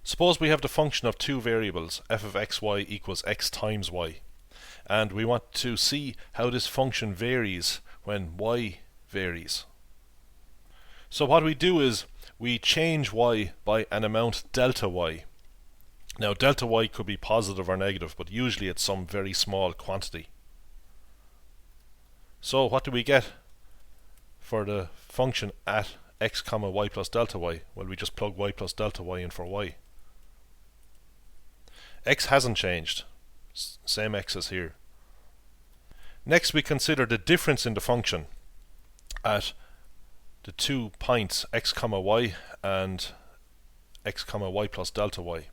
Suppose we have the function of two variables, f of xy equals x times y, and we want to see how this function varies when y varies. So what we do is we change y by an amount delta y. Now delta y could be positive or negative, but usually it's some very small quantity. So what do we get for the function at x comma y plus delta y? Well, we just plug y plus delta y in for y. X hasn't changed, same x as here. Next we consider the difference in the function at the 2 points x comma y and x comma y plus delta y.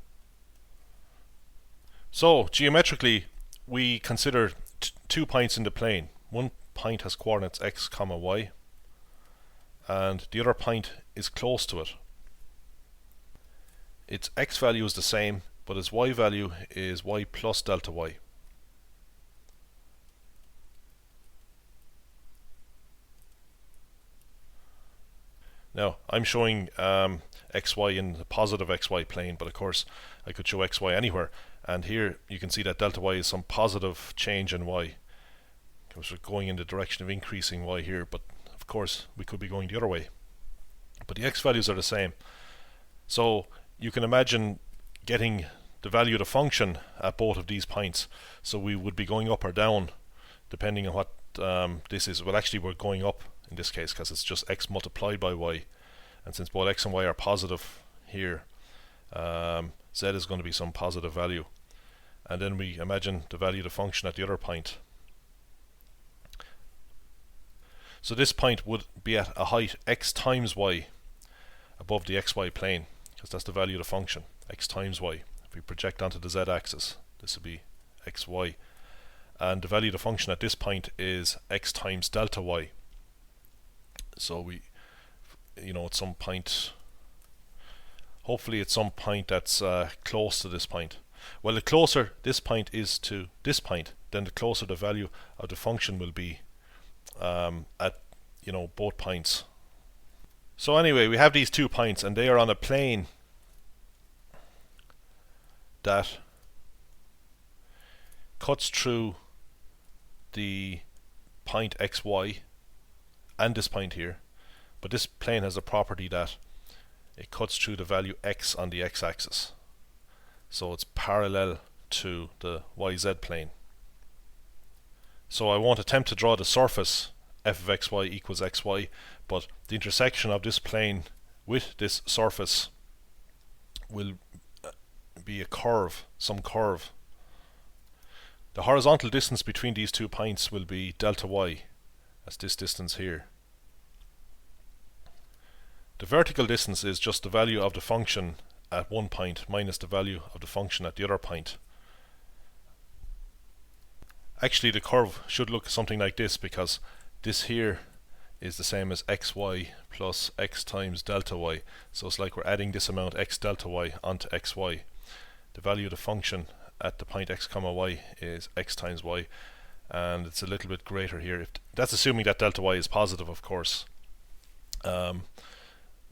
So geometrically we consider 2 points in the plane. One point has coordinates x comma y and the other point is close to it. Its x value is the same, but its y value is y plus delta y. Now I'm showing xy in the positive xy plane, but of course I could show xy anywhere, and here you can see that delta y is some positive change in y. Because we're going in the direction of increasing y here, but of course we could be going the other way. But the x values are the same. So you can imagine getting the value of the function at both of these points. So we would be going up or down depending on what this is. Well, actually we're going up in this case because it's just x multiplied by y, and since both x and y are positive here, z is going to be some positive value, and then we imagine the value of the function at the other point. So this point would be at a height x times y above the xy plane, because that's the value of the function, x times y. If we project onto the z-axis, this would be xy, and the value of the function at this point is x times delta y. So we, at some point, hopefully at some point that's close to this point. Well, the closer this point is to this point, then the closer the value of the function will be at both points. So anyway, we have these 2 points and they are on a plane that cuts through the point xy and this point here, but this plane has a property that it cuts through the value x on the x-axis, so it's parallel to the yz plane. So I won't attempt to draw the surface f of xy equals xy, but the intersection of this plane with this surface will be a curve, some curve. The horizontal distance between these 2 points will be delta y, that's this distance here. The vertical distance is just the value of the function at one point minus the value of the function at the other point. Actually the curve should look something like this, because this here is the same as xy plus x times delta y, so it's like we're adding this amount x delta y onto xy. The value of the function at the point x comma y is x times y, and it's a little bit greater here. That's assuming that delta y is positive, of course,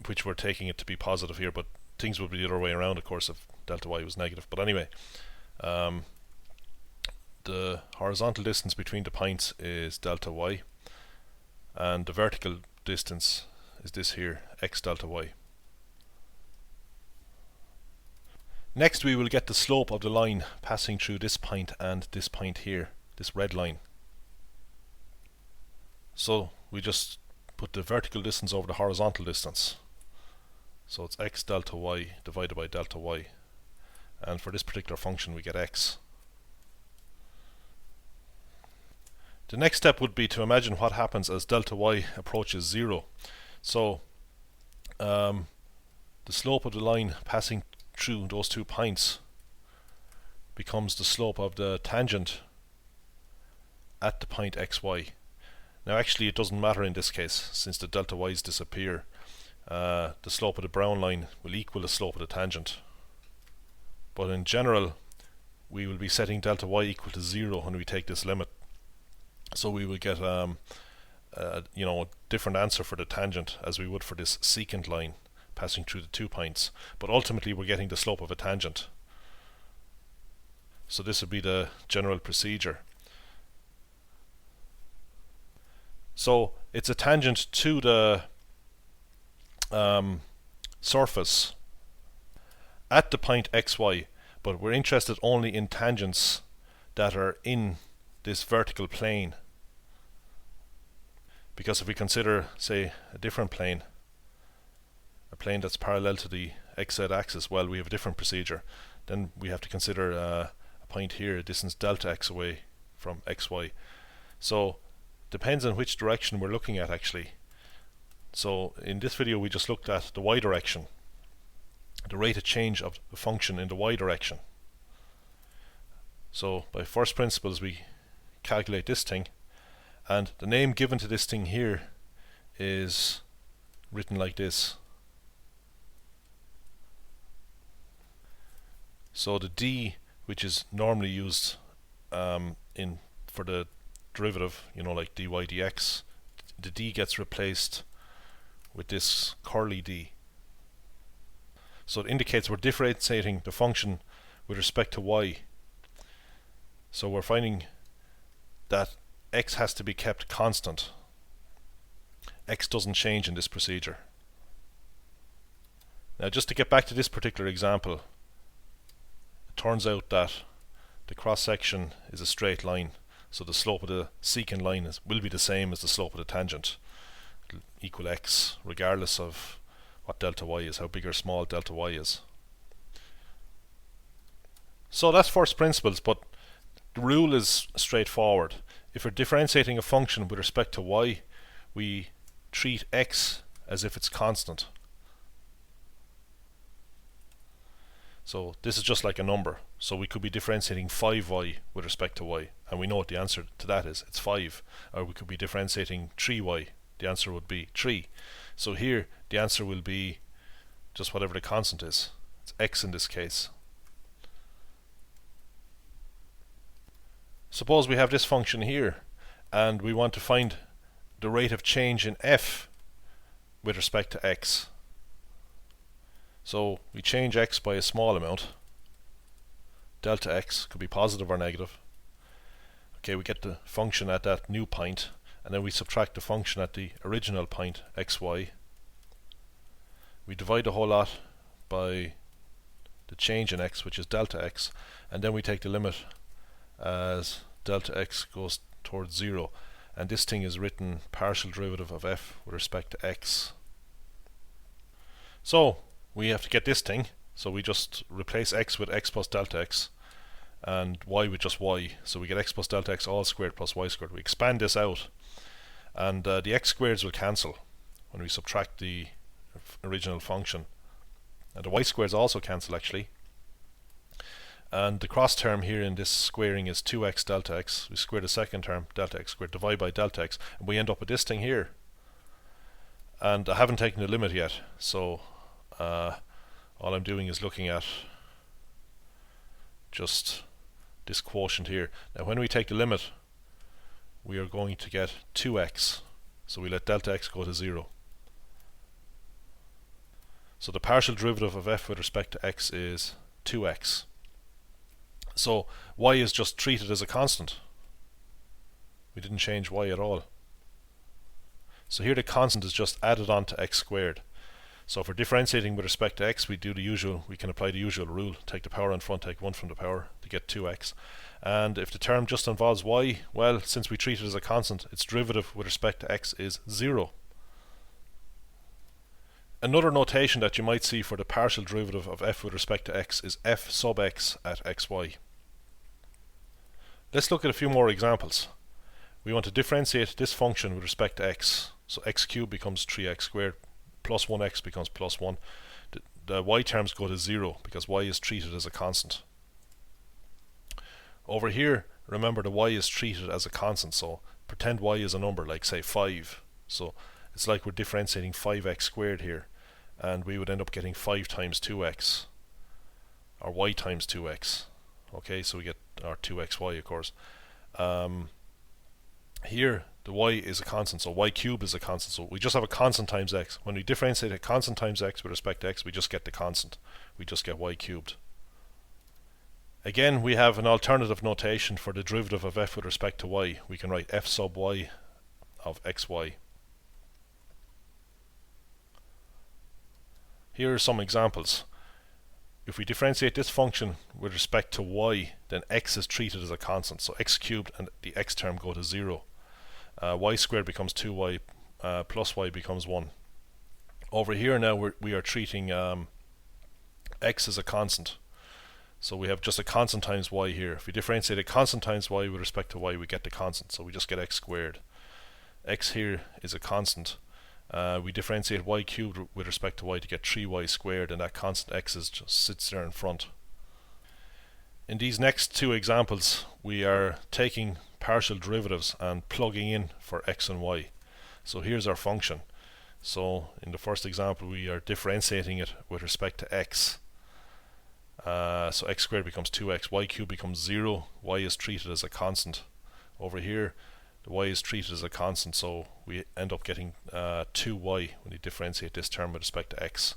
which we're taking it to be positive here, but things would be the other way around, of course, if delta y was negative. But anyway, the horizontal distance between the points is delta y, and the vertical distance is this here, x delta y. Next we will get the slope of the line passing through this point and this point here, this red line. So we just put the vertical distance over the horizontal distance. So it's x delta y divided by delta y, and for this particular function we get x. The next step would be to imagine what happens as delta y approaches 0. So the slope of the line passing through those 2 points becomes the slope of the tangent at the point xy. Now actually it doesn't matter in this case, since the delta y's disappear. The slope of the brown line will equal the slope of the tangent. But in general we will be setting delta y equal to 0 when we take this limit. So we will get a different answer for the tangent as we would for this secant line, passing through the 2 points, but ultimately we're getting the slope of a tangent. So this would be the general procedure. So it's a tangent to the surface at the point xy, but we're interested only in tangents that are in this vertical plane. Because if we consider, say, a different plane, a plane that's parallel to the xz axis, well, we have a different procedure. Then we have to consider a point here, a distance delta x away from xy. So depends on which direction we're looking at actually. So in this video we just looked at the y direction, the rate of change of the function in the y direction. So by first principles we calculate this thing, and the name given to this thing here is written like this. So the d, which is normally used for the derivative, you know, like dy dx, the d gets replaced with this curly d. So it indicates we're differentiating the function with respect to y. So we're finding that x has to be kept constant. X doesn't change in this procedure. Now just to get back to this particular example, it turns out that the cross section is a straight line, so the slope of the secant line will be the same as the slope of the tangent. It'll equal x regardless of what delta y is, how big or small delta y is. So that's first principles, but the rule is straightforward. If we're differentiating a function with respect to y, we treat x as if it's constant. So this is just like a number. So we could be differentiating 5y with respect to y, and we know what the answer to that is. It's 5. Or we could be differentiating 3y. The answer would be 3. So here the answer will be just whatever the constant is. It's x in this case. Suppose we have this function here, and we want to find the rate of change in f with respect to x. So we change x by a small amount. Delta x could be positive or negative. Okay, we get the function at that new point, and then we subtract the function at the original point xy. We divide the whole lot by the change in x, which is delta x, and then we take the limit as delta x goes towards 0, and this thing is written partial derivative of f with respect to x. So we have to get this thing, so we just replace x with x plus delta x and y with just y, so we get x plus delta x all squared plus y squared. We expand this out, and the x squareds will cancel when we subtract the original function, and the y squareds also cancel actually. And the cross term here in this squaring is 2x delta x. We square the second term, delta x squared, divide by delta x, and we end up with this thing here. And I haven't taken the limit yet, so all I'm doing is looking at just this quotient here. Now when we take the limit, we are going to get 2x, so we let delta x go to 0. So the partial derivative of f with respect to x is 2x. So y is just treated as a constant. We didn't change y at all. So here the constant is just added on to x squared. So if we're differentiating with respect to x, we can apply the usual rule. Take the power in front, take 1 from the power to get 2x. And if the term just involves y, well, since we treat it as a constant, its derivative with respect to x is 0. Another notation that you might see for the partial derivative of f with respect to x is f sub x at xy. Let's look at a few more examples. We want to differentiate this function with respect to x. So x cubed becomes 3x squared, plus 1x becomes plus 1. The y terms go to 0 because y is treated as a constant. Over here, remember the y is treated as a constant, so pretend y is a number like say 5. So it's like we're differentiating 5x squared here, and we would end up getting 5 times 2x, or y times 2x. Okay, so we get our 2xy, of course. Here the y is a constant, so y cubed is a constant. So we just have a constant times x. When we differentiate a constant times x with respect to x, we just get the constant. We just get y cubed. Again, we have an alternative notation for the derivative of f with respect to y. We can write f sub y of xy. Here are some examples. If we differentiate this function with respect to y, then x is treated as a constant. So x cubed and the x term go to 0. Y squared becomes 2y, plus y becomes 1. Over here now we are treating x as a constant. So we have just a constant times y here. If we differentiate a constant times y with respect to y, we get the constant. So we just get x squared. X here is a constant. We differentiate y cubed with respect to y to get 3y squared, and that constant x just sits there in front. In these next two examples, we are taking partial derivatives and plugging in for x and y. So here's our function. So in the first example, we are differentiating it with respect to x. So x squared becomes 2x, y cubed becomes 0, y is treated as a constant. Over here, the y is treated as a constant, so we end up getting 2y when we differentiate this term with respect to x.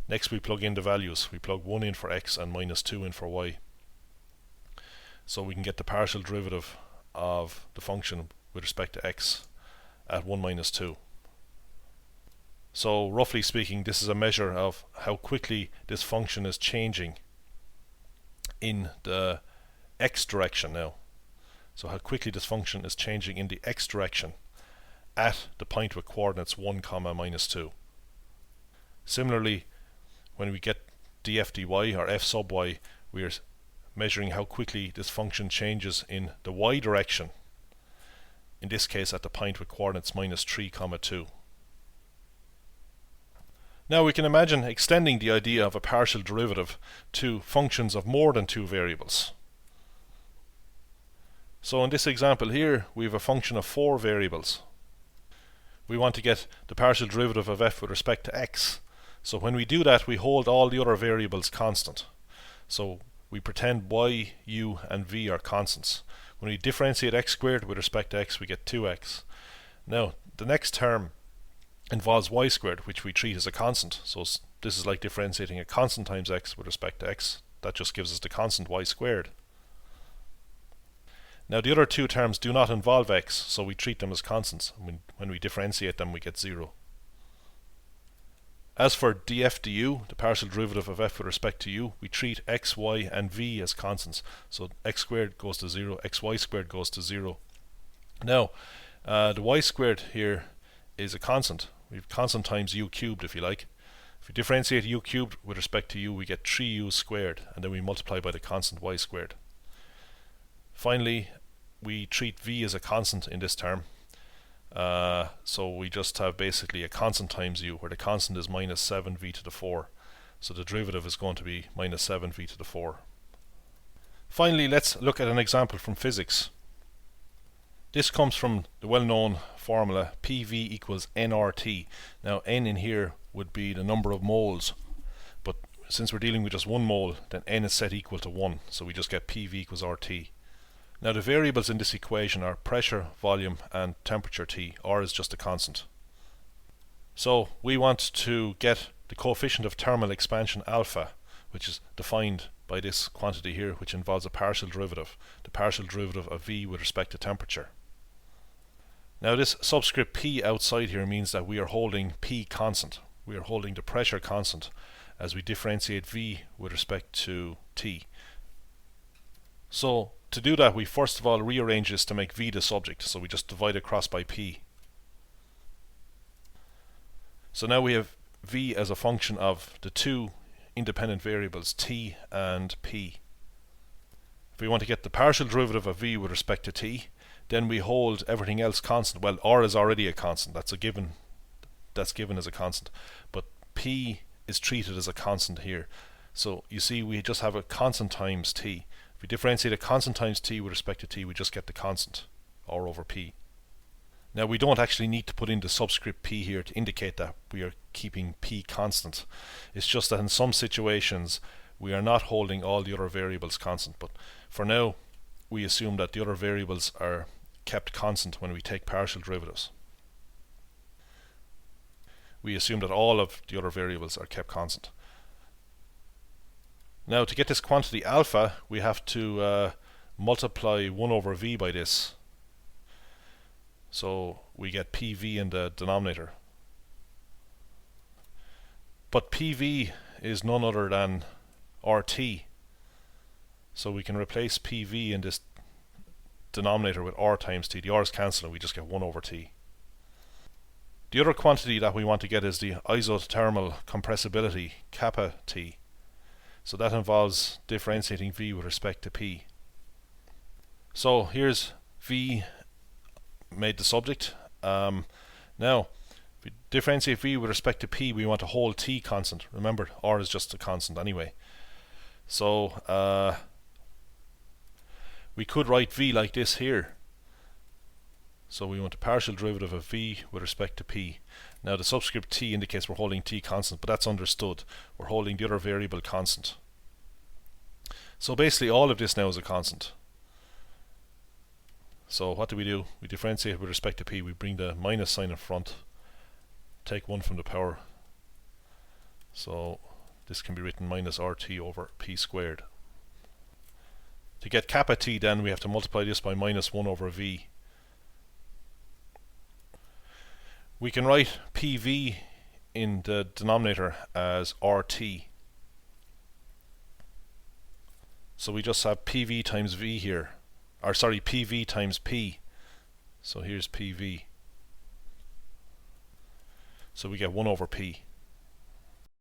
Next we plug in the values. We plug 1 in for x and minus 2 in for y. So we can get the partial derivative of the function with respect to x at 1 minus 2. So roughly speaking, this is a measure of how quickly this function is changing in the x direction now. So how quickly this function is changing in the x direction at the point with coordinates 1, minus 2. Similarly, when we get df dy or f sub y, we are measuring how quickly this function changes in the y direction, in this case at the point with coordinates minus 3, 2. Now we can imagine extending the idea of a partial derivative to functions of more than two variables. So in this example here, we have a function of 4 variables. We want to get the partial derivative of f with respect to x. So when we do that, we hold all the other variables constant. So we pretend y, u, and v are constants. When we differentiate x squared with respect to x, we get 2x. Now, the next term involves y squared, which we treat as a constant. So this is like differentiating a constant times x with respect to x. That just gives us the constant y squared. Now the other two terms do not involve x, so we treat them as constants. When we differentiate them, we get 0. As for df du, the partial derivative of f with respect to u, we treat x, y, and v as constants. So x squared goes to 0, xy squared goes to 0. Now, the y squared here is a constant. We have constant times u cubed, if you like. If we differentiate u cubed with respect to u, we get 3u squared, and then we multiply by the constant y squared. Finally, we treat v as a constant in this term. So we just have basically a constant times u, where the constant is minus 7v to the 4. So the derivative is going to be minus 7v to the 4. Finally, let's look at an example from physics. This comes from the well-known formula PV equals nRT. Now n in here would be the number of moles, but since we're dealing with just 1 mole, then n is set equal to 1, so we just get PV equals RT. Now the variables in this equation are pressure, volume, and temperature T. R is just a constant. So we want to get the coefficient of thermal expansion alpha, which is defined by this quantity here, which involves a partial derivative, the partial derivative of V with respect to temperature. Now this subscript P outside here means that we are holding P constant. We are holding the pressure constant as we differentiate V with respect to T. So to do that, we first of all rearrange this to make V the subject, so we just divide across by P. So now we have V as a function of the two independent variables T and P. If we want to get the partial derivative of V with respect to T, then we hold everything else constant. Well, R is already a constant, that's a given, that's given as a constant, but P is treated as a constant here. So you see we just have a constant times T. If we differentiate a constant times T with respect to T, we just get the constant, R over P. Now we don't actually need to put in the subscript P here to indicate that we are keeping P constant. It's just that in some situations we are not holding all the other variables constant, but for now we assume that the other variables are kept constant when we take partial derivatives. We assume that all of the other variables are kept constant. Now to get this quantity alpha, we have to multiply 1 over v by this. So we get PV in the denominator. But PV is none other than RT. So we can replace PV in this denominator with R times T. The R's cancel and we just get 1 over T. The other quantity that we want to get is the isothermal compressibility, kappa T. So that involves differentiating V with respect to P. So here's V made the subject. Now, if we differentiate V with respect to P, we want to hold T constant. Remember, R is just a constant anyway. So we could write V like this here. So we want a partial derivative of V with respect to P. Now the subscript T indicates we're holding T constant, but that's understood. We're holding the other variable constant. So basically all of this now is a constant. So what do? We differentiate with respect to P. We bring the minus sign in front, take 1 from the power. So this can be written minus RT over P squared. To get kappa T then we have to multiply this by minus 1 over V. We can write PV in the denominator as RT. So we just have PV times V here. Or sorry, PV times P. So here's PV. So we get 1 over P.